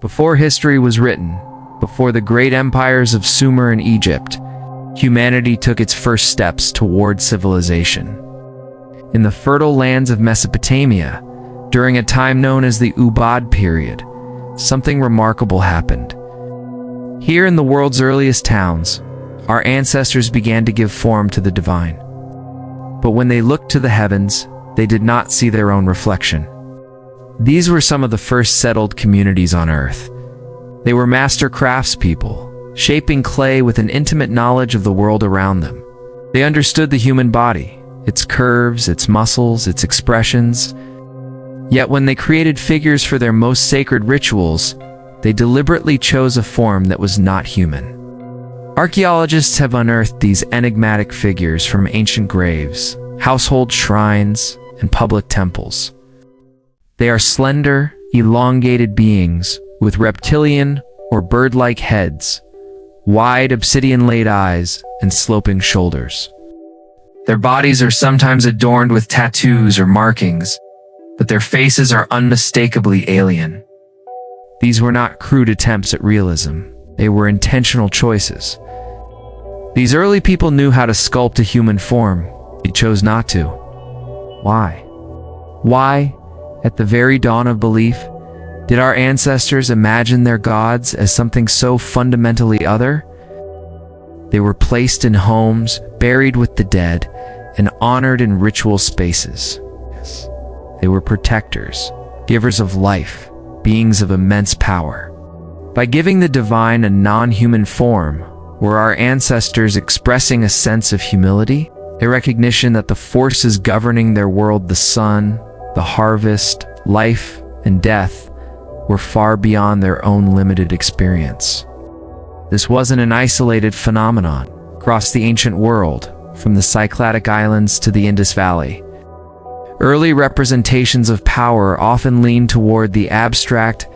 Before history was written, before the great empires of Sumer and Egypt, humanity took its first steps toward civilization. In the fertile lands of Mesopotamia, during a time known as the Ubaid period, something remarkable happened. Here in the world's earliest towns, our ancestors began to give form to the divine. But when they looked to the heavens, they did not see their own reflection. These were some of the first settled communities on Earth. They were master craftspeople, shaping clay with an intimate knowledge of the world around them. They understood the human body, its curves, its muscles, its expressions. Yet when they created figures for their most sacred rituals, they deliberately chose a form that was not human. Archaeologists have unearthed these enigmatic figures from ancient graves, household shrines, and public temples. They are slender, elongated beings with reptilian or bird-like heads, wide obsidian-laid eyes, and sloping shoulders. Their bodies are sometimes adorned with tattoos or markings, but their faces are unmistakably alien. These were not crude attempts at realism. They were intentional choices. These early people knew how to sculpt a human form. They chose not to. Why? Why, at the very dawn of belief, did our ancestors imagine their gods as something so fundamentally other? They were placed in homes, buried with the dead, and honored in ritual spaces. Yes. They were protectors, givers of life, beings of immense power. By giving the divine a non-human form, were our ancestors expressing a sense of humility, a recognition that the forces governing their world, the sun, the harvest, life, and death, were far beyond their own limited experience. This wasn't an isolated phenomenon. Across the ancient world, from the Cycladic Islands to the Indus Valley, early representations of power often lean toward the abstract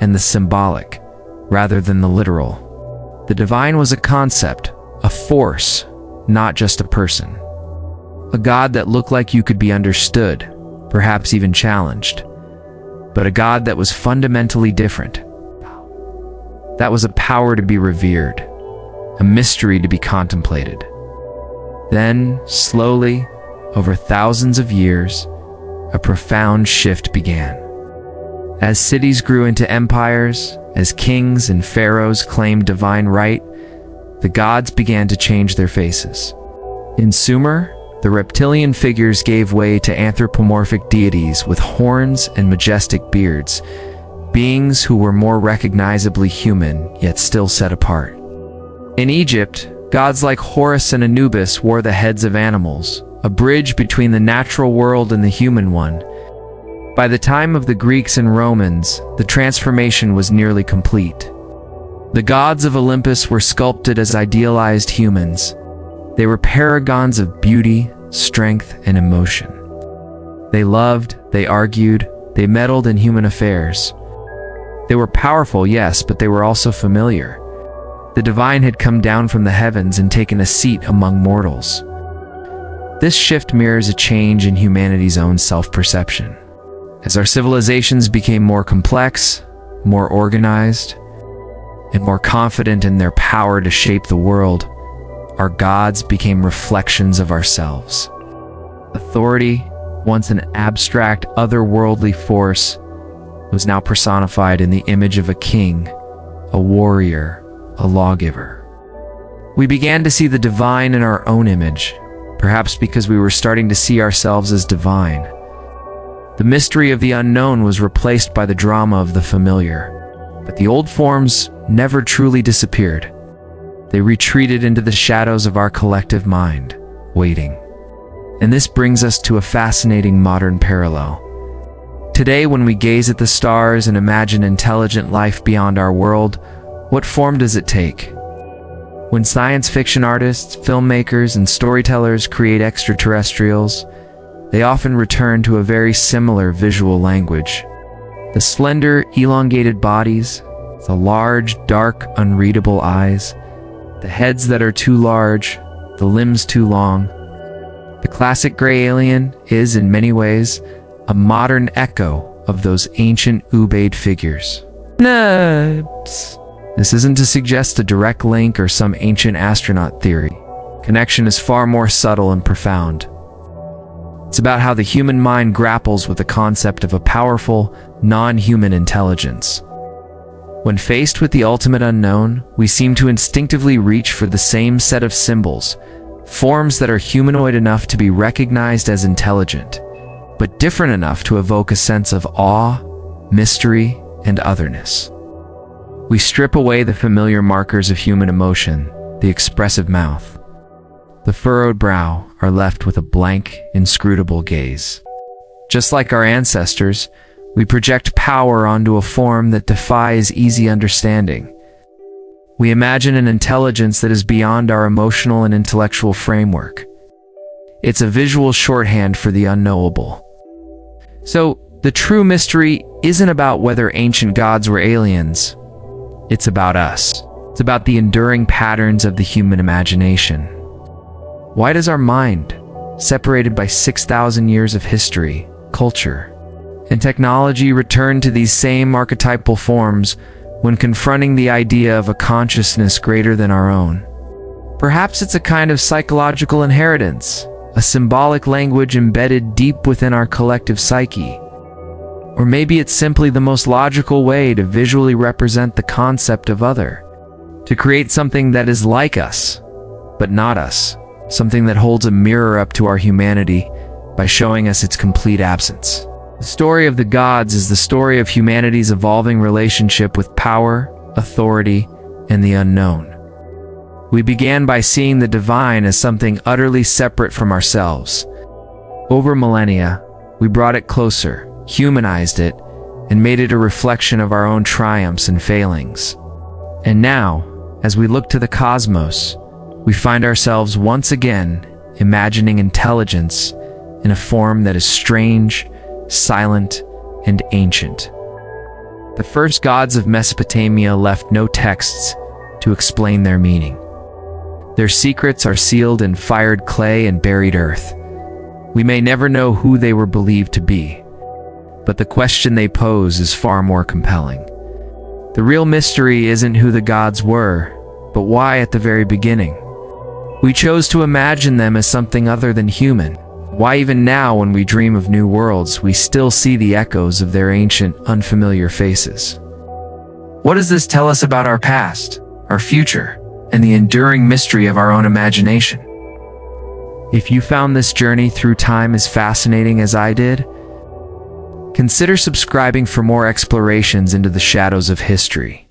and the symbolic, rather than the literal. The divine was a concept, a force, not just a person. A god that looked like you could be understood, perhaps even challenged, but a god that was fundamentally different. That was a power to be revered, a mystery to be contemplated. Then, slowly, over thousands of years, a profound shift began. As cities grew into empires, as kings and pharaohs claimed divine right, the gods began to change their faces. In Sumer, the reptilian figures gave way to anthropomorphic deities with horns and majestic beards, beings who were more recognizably human, yet still set apart. In Egypt, gods like Horus and Anubis wore the heads of animals, a bridge between the natural world and the human one. By the time of the Greeks and Romans, the transformation was nearly complete. The gods of Olympus were sculpted as idealized humans. They were paragons of beauty, strength, and emotion. They loved, they argued, they meddled in human affairs. They were powerful, yes, but they were also familiar. The divine had come down from the heavens and taken a seat among mortals. This shift mirrors a change in humanity's own self-perception. As our civilizations became more complex, more organized, and more confident in their power to shape the world, our gods became reflections of ourselves. Authority, once an abstract, otherworldly force, was now personified in the image of a king, a warrior, a lawgiver. We began to see the divine in our own image, perhaps because we were starting to see ourselves as divine. The mystery of the unknown was replaced by the drama of the familiar, but the old forms never truly disappeared. They retreated into the shadows of our collective mind, waiting. And this brings us to a fascinating modern parallel. Today, when we gaze at the stars and imagine intelligent life beyond our world, what form does it take? When science fiction artists, filmmakers, and storytellers create extraterrestrials, they often return to a very similar visual language. The slender, elongated bodies, the large, dark, unreadable eyes, the heads that are too large, the limbs too long. The classic gray alien is, in many ways, a modern echo of those ancient Ubaid figures. This isn't to suggest a direct link or some ancient astronaut theory. Connection is far more subtle and profound. It's about how the human mind grapples with the concept of a powerful, non-human intelligence. When faced with the ultimate unknown, we seem to instinctively reach for the same set of symbols, forms that are humanoid enough to be recognized as intelligent, but different enough to evoke a sense of awe, mystery, and otherness. We strip away the familiar markers of human emotion, the expressive mouth. The furrowed brow are left with a blank, inscrutable gaze. Just like our ancestors, we project power onto a form that defies easy understanding. We imagine an intelligence that is beyond our emotional and intellectual framework. It's a visual shorthand for the unknowable. So, the true mystery isn't about whether ancient gods were aliens. It's about us. It's about the enduring patterns of the human imagination. Why does our mind, separated by 6,000 years of history, culture, and technology, return to these same archetypal forms when confronting the idea of a consciousness greater than our own? Perhaps it's a kind of psychological inheritance, a symbolic language embedded deep within our collective psyche. Or maybe it's simply the most logical way to visually represent the concept of other, to create something that is like us, but not us, something that holds a mirror up to our humanity by showing us its complete absence. The story of the gods is the story of humanity's evolving relationship with power, authority, and the unknown. We began by seeing the divine as something utterly separate from ourselves. Over millennia, we brought it closer, humanized it, and made it a reflection of our own triumphs and failings. And now, as we look to the cosmos, we find ourselves once again imagining intelligence in a form that is strange, silent, and ancient. The first gods of Mesopotamia left no texts to explain their meaning. Their secrets are sealed in fired clay and buried earth. We may never know who they were believed to be, but the question they pose is far more compelling. The real mystery isn't who the gods were, but why at the very beginning. We chose to imagine them as something other than human. Why even now, when we dream of new worlds, we still see the echoes of their ancient, unfamiliar faces. What does this tell us about our past, our future, and the enduring mystery of our own imagination? If you found this journey through time as fascinating as I did, consider subscribing for more explorations into the shadows of history.